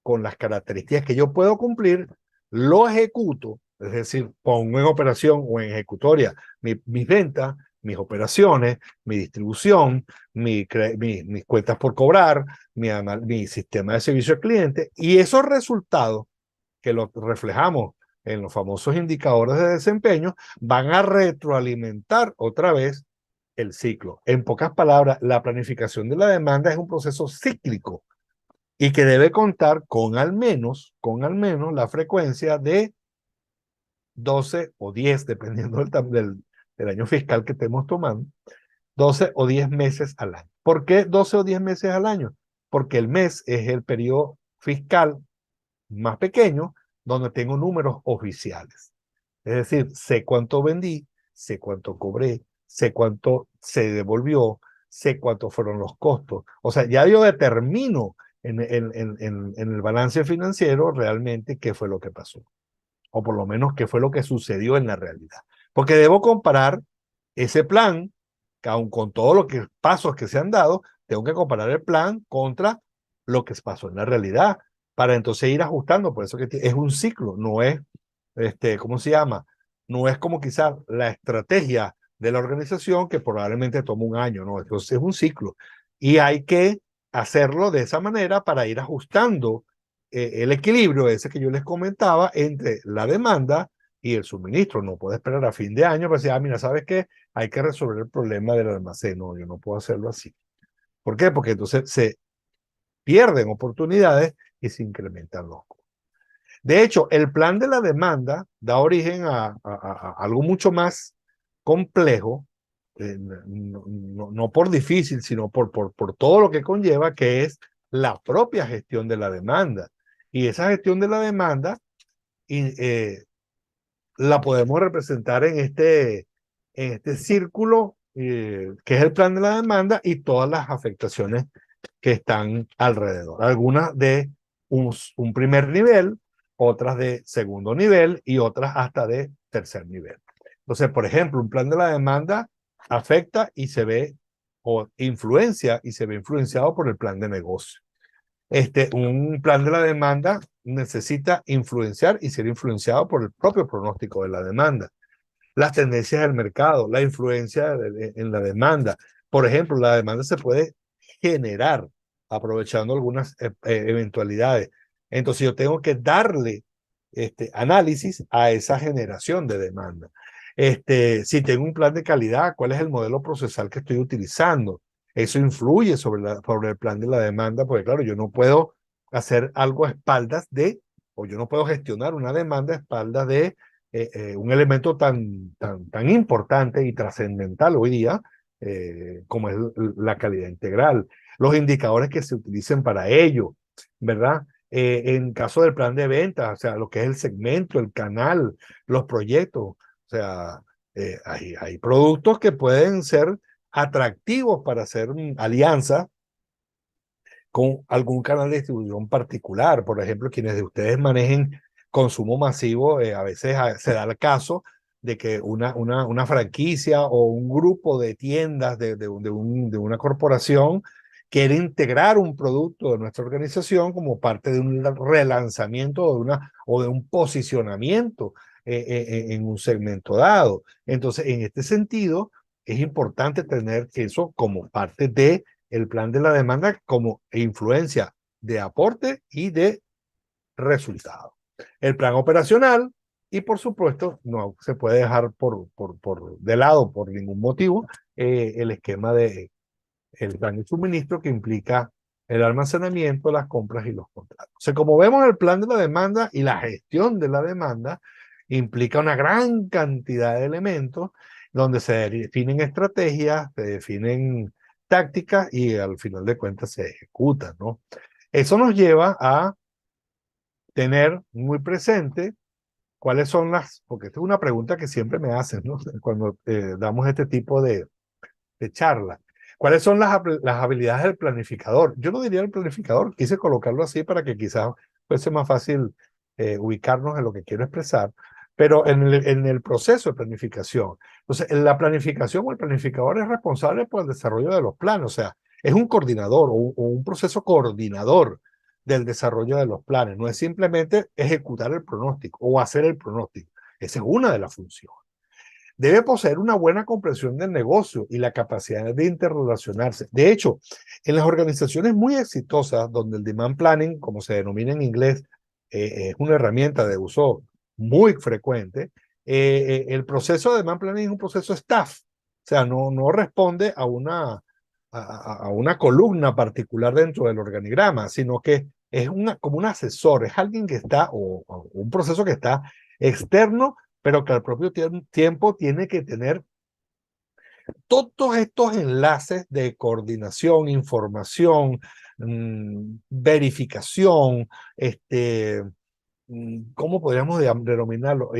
con las características que yo puedo cumplir, lo ejecuto, es decir, pongo en operación o en ejecutoria mis ventas, mis operaciones, mi distribución, mis cuentas por cobrar, mi sistema de servicio al cliente, y esos resultados que los reflejamos en los famosos indicadores de desempeño van a retroalimentar otra vez el ciclo. En pocas palabras, la planificación de la demanda es un proceso cíclico y que debe contar con al menos la frecuencia de 12 o 10, dependiendo del año fiscal que estemos tomando, 12 o 10 meses al año. ¿Por qué 12 o 10 meses al año? Porque el mes es el periodo fiscal más pequeño donde tengo números oficiales. Es decir, sé cuánto vendí, sé cuánto cobré, sé cuánto se devolvió, sé cuántos fueron los costos. O sea, ya yo determino en el balance financiero realmente qué fue lo que pasó, o por lo menos qué fue lo que sucedió en la realidad. Porque debo comparar ese plan, que aun con todos los pasos que se han dado, tengo que comparar el plan contra lo que pasó en la realidad, para entonces ir ajustando. Por eso que es un ciclo, no es, ¿cómo se llama? No es como quizás la estrategia de la organización que probablemente toma un año, no, entonces es un ciclo. Y hay que hacerlo de esa manera para ir ajustando el equilibrio ese que yo les comentaba entre la demanda y el suministro. No puedo esperar a fin de año para decir, mira, ¿sabes qué? Hay que resolver el problema del almacén. No, yo no puedo hacerlo así. ¿Por qué? Porque entonces se pierden oportunidades y se incrementan los costos. De hecho, el plan de la demanda da origen a algo mucho más complejo, no por difícil, sino por todo lo que conlleva, que es la propia gestión de la demanda. Y esa gestión de la demanda la podemos representar en este círculo que es el plan de la demanda y todas las afectaciones que están alrededor. Algunas de un primer nivel, otras de segundo nivel y otras hasta de tercer nivel. Entonces, por ejemplo, un plan de la demanda afecta y se ve o influencia y se ve influenciado por el plan de negocio. Un plan de la demanda necesita influenciar y ser influenciado por el propio pronóstico de la demanda, las tendencias del mercado, la influencia en la demanda. Por ejemplo, la demanda se puede generar aprovechando algunas eventualidades. Entonces yo tengo que darle análisis a esa generación de demanda. Si tengo un plan de calidad, ¿cuál es el modelo procesal que estoy utilizando? Eso influye sobre el plan de la demanda, porque claro, yo no puedo hacer algo a espaldas de, o yo no puedo gestionar una demanda a espaldas de un elemento tan importante y trascendental hoy día como es la calidad integral, los indicadores que se utilicen para ello, ¿verdad? En caso del plan de ventas, o sea, lo que es el segmento, el canal, los proyectos, o sea, hay productos que pueden ser atractivos para hacer alianzas con algún canal de distribución particular. Por ejemplo, quienes de ustedes manejen consumo masivo, a veces se da el caso de que una franquicia o un grupo de tiendas de una corporación quiere integrar un producto de nuestra organización como parte de un relanzamiento o de un posicionamiento en un segmento dado. Entonces, en este sentido, es importante tener eso como parte de el plan de la demanda como influencia de aporte y de resultado. El plan operacional, y por supuesto, no se puede dejar de lado por ningún motivo el esquema de el plan de suministro que implica el almacenamiento, las compras y los contratos. O sea, como vemos, el plan de la demanda y la gestión de la demanda implica una gran cantidad de elementos donde se definen estrategias, se definen tácticas y al final de cuentas se ejecutan, ¿no? Eso nos lleva a tener muy presente cuáles son porque esta es una pregunta que siempre me hacen, ¿no? Cuando damos este tipo de charla. ¿Cuáles son las habilidades del planificador? Yo no diría el planificador, quise colocarlo así para que quizás fuese más fácil ubicarnos en lo que quiero expresar, pero en el proceso de planificación. Entonces, la planificación o el planificador es responsable por el desarrollo de los planes, o sea, es un coordinador o un proceso coordinador del desarrollo de los planes, no es simplemente ejecutar el pronóstico o hacer el pronóstico, esa es una de las funciones. Debe poseer una buena comprensión del negocio y la capacidad de interrelacionarse. De hecho, en las organizaciones muy exitosas, donde el demand planning, como se denomina en inglés, es una herramienta de uso muy frecuente, el proceso de demand planning es un proceso staff, o sea, no responde a una columna particular dentro del organigrama, sino que es como un asesor, es alguien que está, o un proceso que está externo pero que al propio tiempo tiene que tener todos estos enlaces de coordinación, información, verificación, ¿cómo podríamos denominarlo?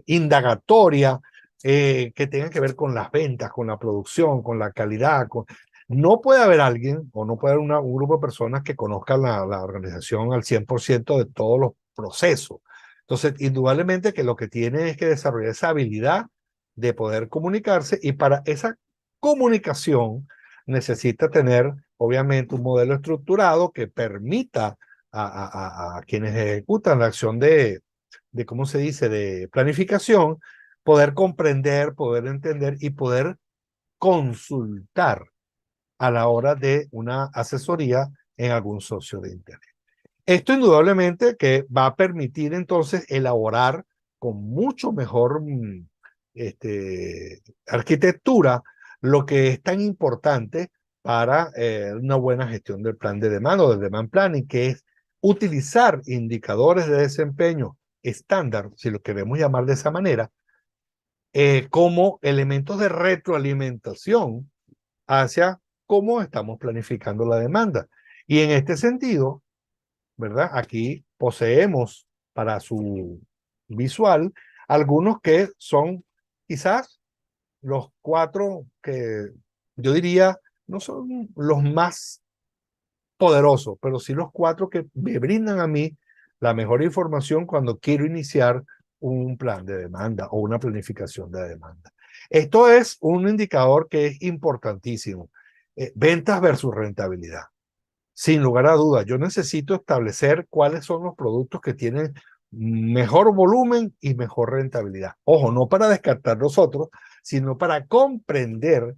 Indagatoria, que tenga que ver con las ventas, con la producción, con la calidad. No puede haber alguien o no puede haber un grupo de personas que conozcan la organización al 100% de todos los procesos. Entonces, indudablemente que lo que tiene es que desarrollar esa habilidad de poder comunicarse, y para esa comunicación necesita tener, obviamente, un modelo estructurado que permita a quienes ejecutan la acción ¿cómo se dice?, de planificación, poder comprender, poder entender y poder consultar a la hora de una asesoría en algún socio de interés. Esto indudablemente que va a permitir entonces elaborar con mucho mejor arquitectura lo que es tan importante para una buena gestión del plan de demanda o del demand planning, que es utilizar indicadores de desempeño estándar, si lo queremos llamar de esa manera, como elementos de retroalimentación hacia cómo estamos planificando la demanda. Y en este sentido, ¿verdad? Aquí poseemos para su visual algunos que son quizás los cuatro que yo diría no son los más poderosos, pero sí los cuatro que me brindan a mí la mejor información cuando quiero iniciar un plan de demanda o una planificación de demanda. Esto es un indicador que es importantísimo. Ventas versus rentabilidad. Sin lugar a dudas, yo necesito establecer cuáles son los productos que tienen mejor volumen y mejor rentabilidad. Ojo, no para descartar los otros, sino para comprender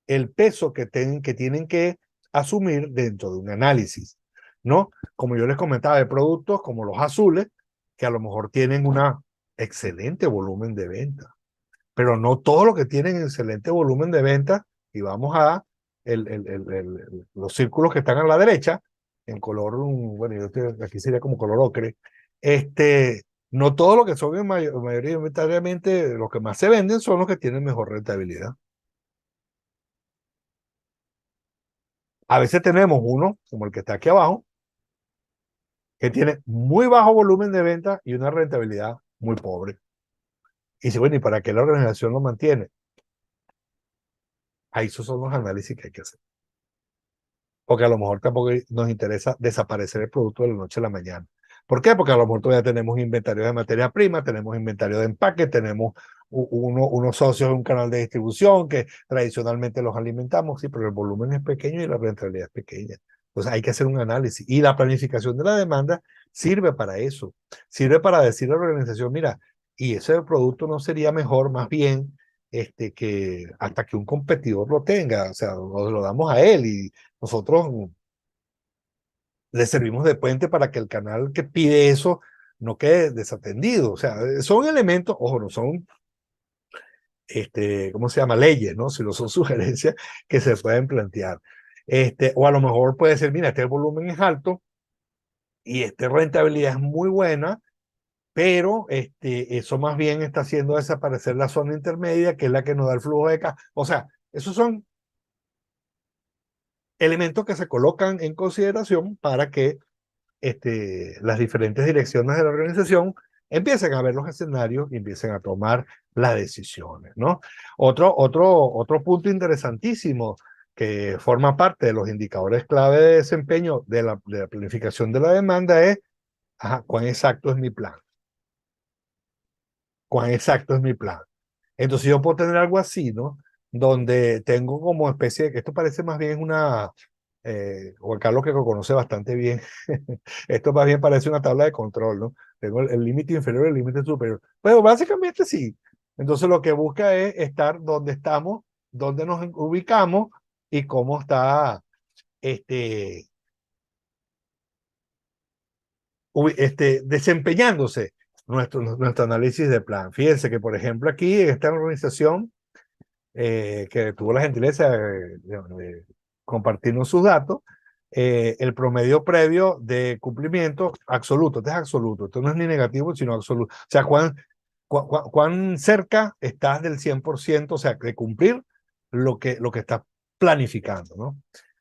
el peso que tienen que asumir dentro de un análisis, ¿no? Como yo les comentaba, de productos como los azules, que a lo mejor tienen un excelente volumen de venta, pero no todo lo que tienen excelente volumen de venta, y vamos a los círculos que están a la derecha, en color, bueno, aquí sería como color ocre, no todo lo que son mayoritariamente los que más se venden son los que tienen mejor rentabilidad. A veces tenemos uno, como el que está aquí abajo, que tiene muy bajo volumen de venta y una rentabilidad muy pobre. Y dice, bueno, ¿y para qué la organización lo mantiene? Ahí esos son los análisis que hay que hacer. Porque a lo mejor tampoco nos interesa desaparecer el producto de la noche a la mañana. ¿Por qué? Porque a lo mejor todavía tenemos inventario de materia prima, tenemos inventario de empaque, tenemos unos socios en un canal de distribución que tradicionalmente los alimentamos, sí, pero el volumen es pequeño y la rentabilidad es pequeña. Entonces hay que hacer un análisis. Y la planificación de la demanda sirve para eso. Sirve para decirle a la organización, mira, y ese producto no sería mejor, más bien, que hasta que un competidor lo tenga, o sea, lo damos a él y nosotros le servimos de puente para que el canal que pide eso no quede desatendido. O sea, son elementos, ojo, no son, ¿cómo se llama? Leyes, ¿no? Sino son sugerencias que se pueden plantear. O a lo mejor puede ser, mira, este volumen es alto y esta rentabilidad es muy buena, pero eso más bien está haciendo desaparecer la zona intermedia, que es la que nos da el flujo de caja. O sea, esos son elementos que se colocan en consideración para que las diferentes direcciones de la organización empiecen a ver los escenarios y empiecen a tomar las decisiones, ¿no? Otro punto interesantísimo que forma parte de los indicadores clave de desempeño de la planificación de la demanda es, ajá, ¿cuán exacto es mi plan? ¿Cuán exacto es mi plan? Entonces yo puedo tener algo así, ¿no? Donde tengo como especie de que esto parece más bien una, Juan Carlos que lo conoce bastante bien, esto más bien parece una tabla de control, ¿no? Tengo el límite inferior y el límite superior. Pero básicamente sí. Entonces lo que busca es estar donde estamos, donde nos ubicamos y cómo está este, desempeñándose nuestro análisis de plan. Fíjense que, por ejemplo, aquí en esta organización que tuvo la gentileza de compartirnos sus datos, el promedio previo de cumplimiento absoluto, este es absoluto, esto no es ni negativo, sino absoluto. O sea, cuán cerca estás del 100%, o sea, de cumplir lo que estás planificando, ¿no?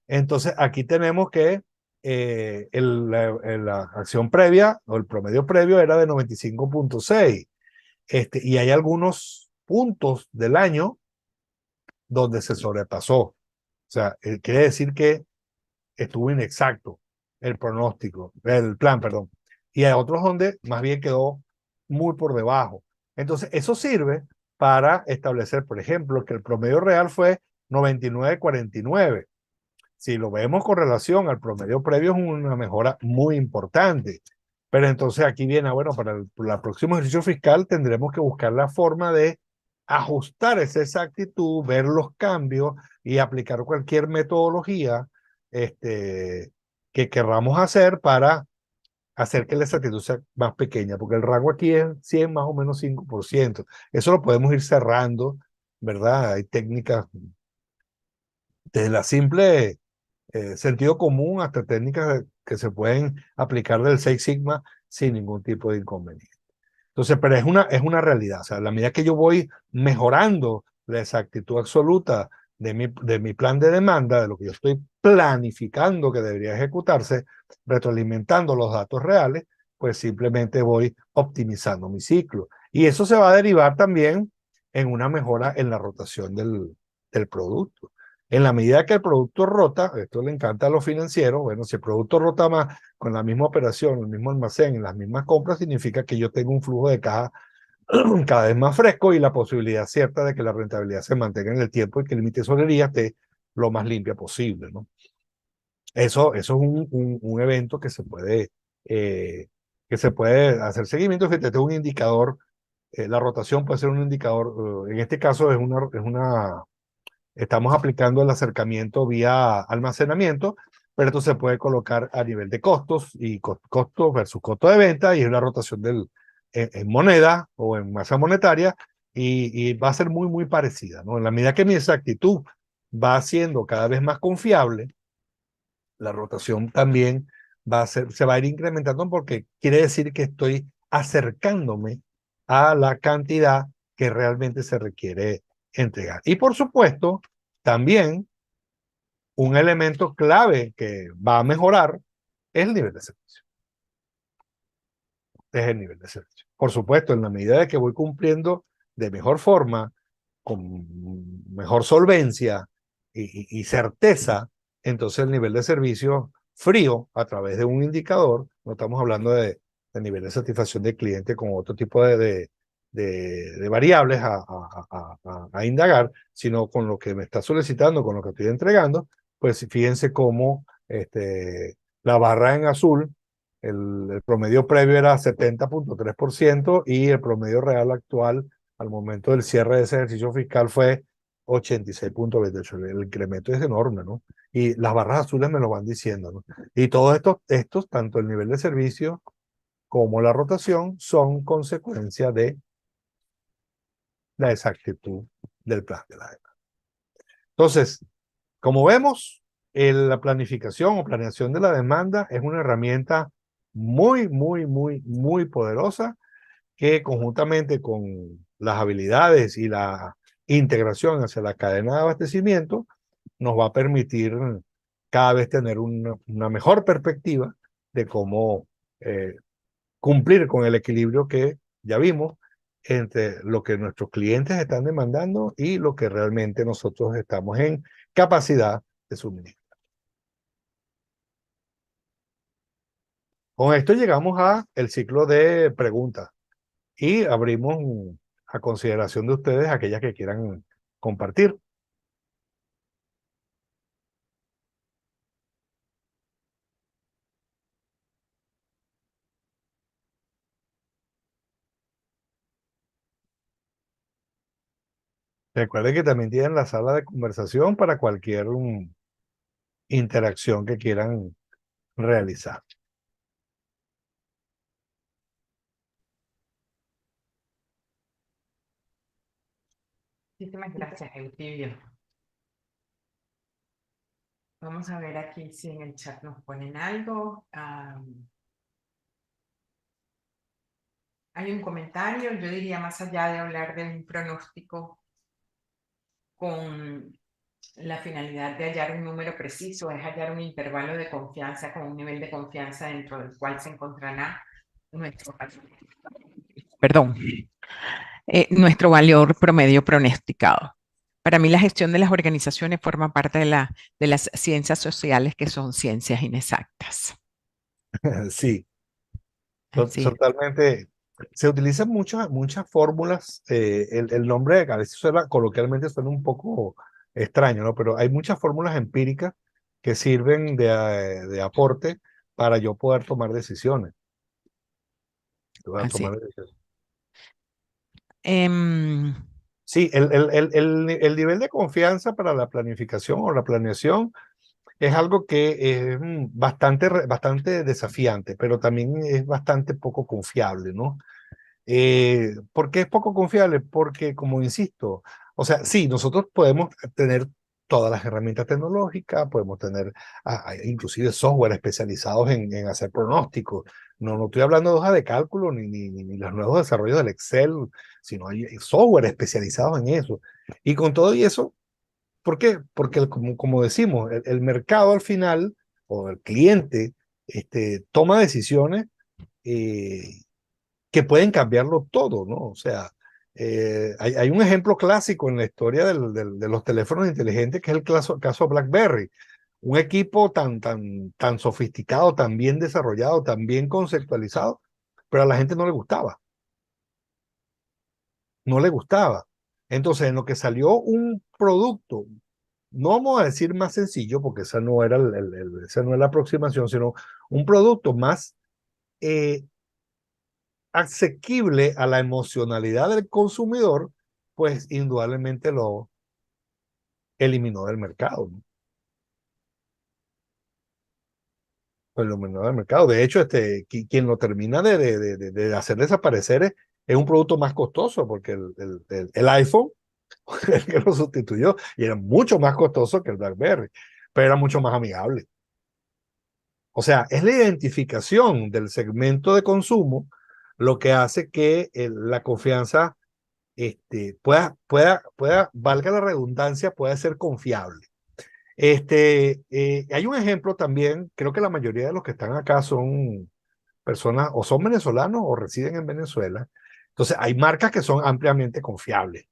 Entonces, aquí tenemos que la acción previa o el promedio previo era de 95,6, y hay algunos puntos del año donde se sobrepasó. O sea, quiere decir que estuvo inexacto el pronóstico, el plan, perdón. Y hay otros donde más bien quedó muy por debajo. Entonces, eso sirve para establecer, por ejemplo, que el promedio real fue 99,49. Si lo vemos con relación al promedio previo, es una mejora muy importante. Pero entonces aquí viene, bueno, para el próximo ejercicio fiscal tendremos que buscar la forma de ajustar esa exactitud, ver los cambios y aplicar cualquier metodología que querramos hacer para hacer que la exactitud sea más pequeña, porque el rango aquí es 100 más o menos 5%. Eso lo podemos ir cerrando, ¿verdad? Hay técnicas desde la simple sentido común hasta técnicas que se pueden aplicar del Six Sigma sin ningún tipo de inconveniente. Entonces, pero es una realidad. O sea, a la medida que yo voy mejorando la exactitud absoluta de mi plan de demanda, de lo que yo estoy planificando que debería ejecutarse, retroalimentando los datos reales, pues simplemente voy optimizando mi ciclo. Y eso se va a derivar también en una mejora en la rotación del producto. En la medida que el producto rota, esto le encanta a los financieros, bueno, si el producto rota más con la misma operación, el mismo almacén, las mismas compras, significa que yo tengo un flujo de caja cada vez más fresco y la posibilidad cierta de que la rentabilidad se mantenga en el tiempo y que el límite de tesorería esté lo más limpia posible, ¿no? Eso es un evento que se puede hacer seguimiento. Fíjate, tengo un indicador, la rotación puede ser un indicador, en este caso estamos aplicando el acercamiento vía almacenamiento, pero esto se puede colocar a nivel de costos y costos versus costo de venta y es una rotación en moneda o en masa monetaria y va a ser muy, muy parecida, ¿no? En la medida que mi exactitud va siendo cada vez más confiable, la rotación también se va a ir incrementando porque quiere decir que estoy acercándome a la cantidad que realmente se requiere entregar. Y por supuesto, también un elemento clave que va a mejorar es el nivel de servicio. Es el nivel de servicio. Por supuesto, en la medida de que voy cumpliendo de mejor forma, con mejor solvencia y certeza, entonces el nivel de servicio frío a través de un indicador, no estamos hablando de nivel de satisfacción del cliente con otro tipo de variables a indagar, sino con lo que me está solicitando, con lo que estoy entregando, pues fíjense cómo la barra en azul, el promedio previo era 70,3% y el promedio real actual al momento del cierre de ese ejercicio fiscal fue 86,28. El incremento es enorme, ¿no? Y las barras azules me lo van diciendo, ¿no? Y todos estos, tanto el nivel de servicio como la rotación, son consecuencia de la exactitud del plan de la demanda. Entonces, como vemos, la planificación o planeación de la demanda es una herramienta muy, muy, muy, muy poderosa que conjuntamente con las habilidades y la integración hacia la cadena de abastecimiento nos va a permitir cada vez tener una mejor perspectiva de cómo cumplir con el equilibrio que ya vimos entre lo que nuestros clientes están demandando y lo que realmente nosotros estamos en capacidad de suministrar. Con esto llegamos a el ciclo de preguntas y abrimos a consideración de ustedes aquellas que quieran compartir. Recuerden que también tienen la sala de conversación para cualquier interacción que quieran realizar. Muchísimas gracias, Eusebio. Vamos a ver aquí si en el chat nos ponen algo. hay un comentario, yo diría más allá de hablar de un pronóstico con la finalidad de hallar un número preciso, es hallar un intervalo de confianza con un nivel de confianza dentro del cual se encontrará nuestro, perdón, nuestro valor promedio pronosticado. Para mí la gestión de las organizaciones forma parte de las ciencias sociales que son ciencias inexactas. Sí, Así, totalmente. Se utilizan muchas fórmulas. El nombre a veces suena, coloquialmente suena un poco extraño, ¿no? Pero hay muchas fórmulas empíricas que sirven de aporte para yo poder tomar decisiones. Para así. tomar decisiones. Em, Sí, el nivel de confianza para la planificación o la planeación es algo que es bastante desafiante, pero también es bastante poco confiable, ¿no? ¿Por qué es poco confiable? Porque, como insisto, o sea, sí, nosotros podemos tener todas las herramientas tecnológicas, podemos tener inclusive software especializados en hacer pronósticos. No estoy hablando de hojas de cálculo ni los nuevos desarrollos del Excel, sino hay software especializados en eso. Y con todo y eso, ¿por qué? Porque, como decimos, el mercado al final, o el cliente, toma decisiones eh, que pueden cambiarlo todo, ¿no? O sea, hay un ejemplo clásico en la historia de los teléfonos inteligentes que es el caso BlackBerry. Un equipo tan sofisticado, tan bien desarrollado, tan bien conceptualizado, pero a la gente no le gustaba, no le gustaba. Entonces, en lo que salió un producto, no vamos a decir más sencillo, porque esa no era, esa no es la aproximación, sino un producto más eh, asequible a la emocionalidad del consumidor, pues indudablemente lo eliminó del mercado, ¿no? Lo eliminó del mercado. De hecho, quien lo termina de hacer desaparecer es un producto más costoso, porque el iPhone, el que lo sustituyó, y era mucho más costoso que el BlackBerry, pero era mucho más amigable. O sea, es la identificación del segmento de consumo lo que hace que la confianza valga la redundancia, pueda ser confiable. Hay un ejemplo también, creo que la mayoría de los que están acá son personas o son venezolanos o residen en Venezuela. Entonces, hay marcas que son ampliamente confiables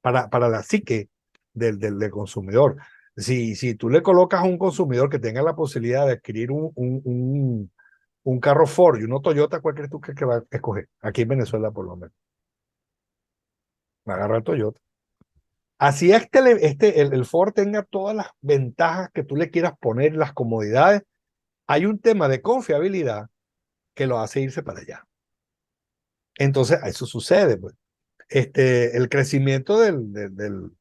para la psique del consumidor. Si tú le colocas a un consumidor que tenga la posibilidad de adquirir un carro Ford y uno Toyota, ¿cuál crees tú que va a escoger? Aquí en Venezuela, por lo menos. Va a agarrar el Toyota. Así el Ford tenga todas las ventajas que tú le quieras poner, las comodidades, hay un tema de confiabilidad que lo hace irse para allá. Entonces, eso sucede, pues. El crecimiento el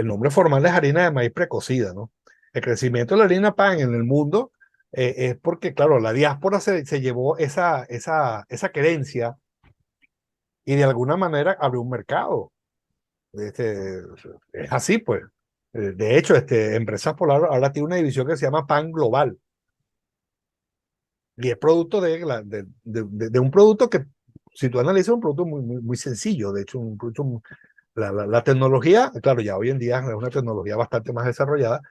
nombre formal es harina de maíz precocida, ¿no? El crecimiento de la harina pan en el mundo es porque, claro, la diáspora se llevó esa creencia y de alguna manera abrió un mercado. Este, es así, pues. De hecho, Empresas Polar ahora tiene una división que se llama Pan Global. Y es producto de un producto que, si tú analizas, es un producto muy sencillo. De hecho, la tecnología, claro, ya hoy en día es una tecnología bastante más desarrollada,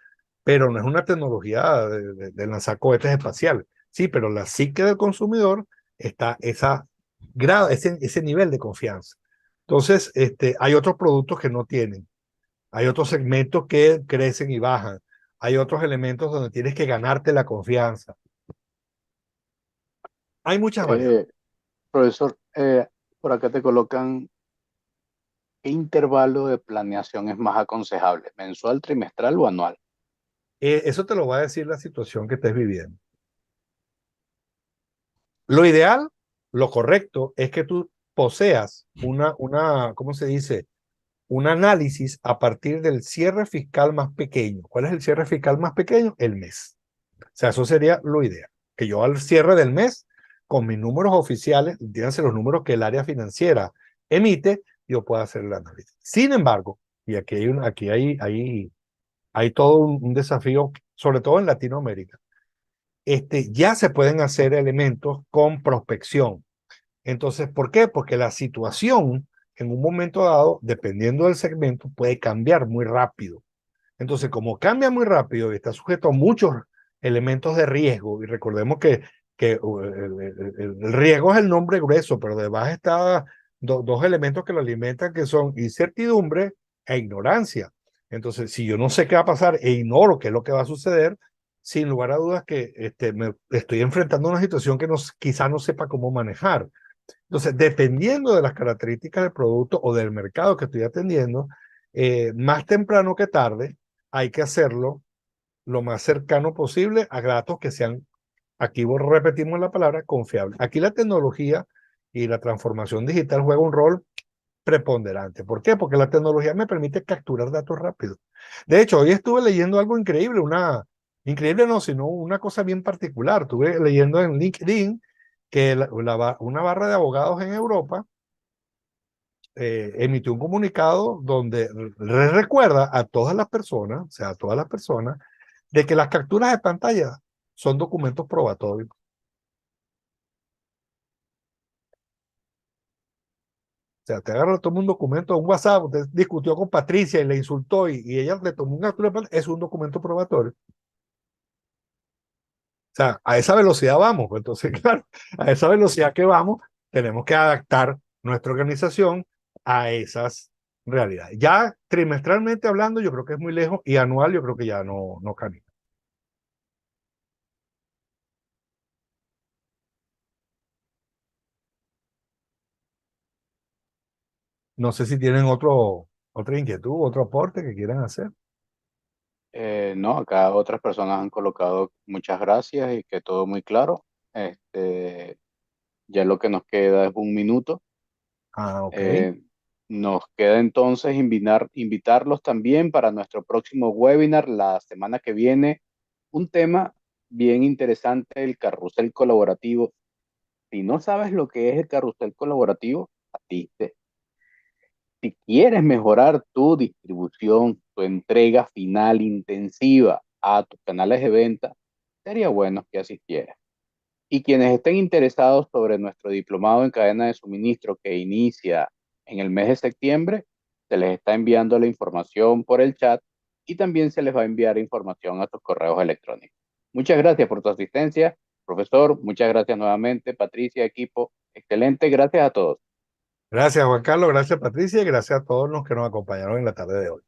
pero no es una tecnología de lanzar cohetes espaciales. Sí, pero la psique del consumidor está ese nivel de confianza. Entonces, hay otros productos que no tienen. Hay otros segmentos que crecen y bajan. Hay otros elementos donde tienes que ganarte la confianza. Hay muchas variables. Eh, Profesor, por acá te colocan qué intervalo de planeación es más aconsejable, mensual, trimestral o anual. Eso te lo va a decir la situación que estés viviendo. Lo ideal, lo correcto, es que tú poseas ¿cómo se dice? Un análisis a partir del cierre fiscal más pequeño. ¿Cuál es el cierre fiscal más pequeño? El mes. O sea, eso sería lo ideal. Que yo al cierre del mes, con mis números oficiales, díganse los números que el área financiera emite, yo pueda hacer el análisis. Sin embargo, y hay todo un desafío, sobre todo en Latinoamérica, ya se pueden hacer elementos con prospección. Entonces, ¿por qué? Porque la situación en un momento dado, dependiendo del segmento, puede cambiar muy rápido. Entonces, como cambia muy rápido y está sujeto a muchos elementos de riesgo, y recordemos que el riesgo es el nombre grueso, pero debajo está dos elementos que lo alimentan, que son incertidumbre e ignorancia. Entonces, si yo no sé qué va a pasar e ignoro qué es lo que va a suceder, sin lugar a dudas que me estoy enfrentando a una situación que quizá no sepa cómo manejar. Entonces, dependiendo de las características del producto o del mercado que estoy atendiendo, más temprano que tarde, hay que hacerlo lo más cercano posible a datos que sean, aquí repetimos la palabra, confiables. Aquí la tecnología y la transformación digital juega un rol preponderante. ¿Por qué? Porque la tecnología me permite capturar datos rápidos. De hecho, hoy estuve leyendo algo increíble, increíble no, sino una cosa bien particular. Estuve leyendo en LinkedIn que una barra de abogados en Europa emitió un comunicado donde recuerda a todas las personas, o sea, a todas las personas, de que las capturas de pantalla son documentos probatorios. O sea, te agarra, toma un documento, un WhatsApp, usted discutió con Patricia y le insultó y ella le tomó una captura de pantalla, es un documento probatorio. O sea, a esa velocidad vamos. Pues, entonces, claro, a esa velocidad que vamos, tenemos que adaptar nuestra organización a esas realidades. Ya trimestralmente hablando, yo creo que es muy lejos y anual yo creo que ya no camina. No sé si tienen otra inquietud, otro aporte que quieran hacer. No, acá otras personas han colocado muchas gracias y que todo muy claro. Ya lo que nos queda es un minuto. Ah, ok. Eh, Nos queda entonces invitarlos también para nuestro próximo webinar la semana que viene. Un tema bien interesante, el carrusel colaborativo. Si no sabes lo que es el carrusel colaborativo, atiste. Si quieres mejorar tu distribución, tu entrega final intensiva a tus canales de venta, sería bueno que asistieras. Y quienes estén interesados sobre nuestro diplomado en cadena de suministro que inicia en el mes de septiembre, se les está enviando la información por el chat y también se les va a enviar información a sus correos electrónicos. Muchas gracias por tu asistencia, profesor. Muchas gracias nuevamente, Patricia, equipo. Excelente, gracias a todos. Gracias, Juan Carlos. Gracias, Patricia. Y gracias a todos los que nos acompañaron en la tarde de hoy.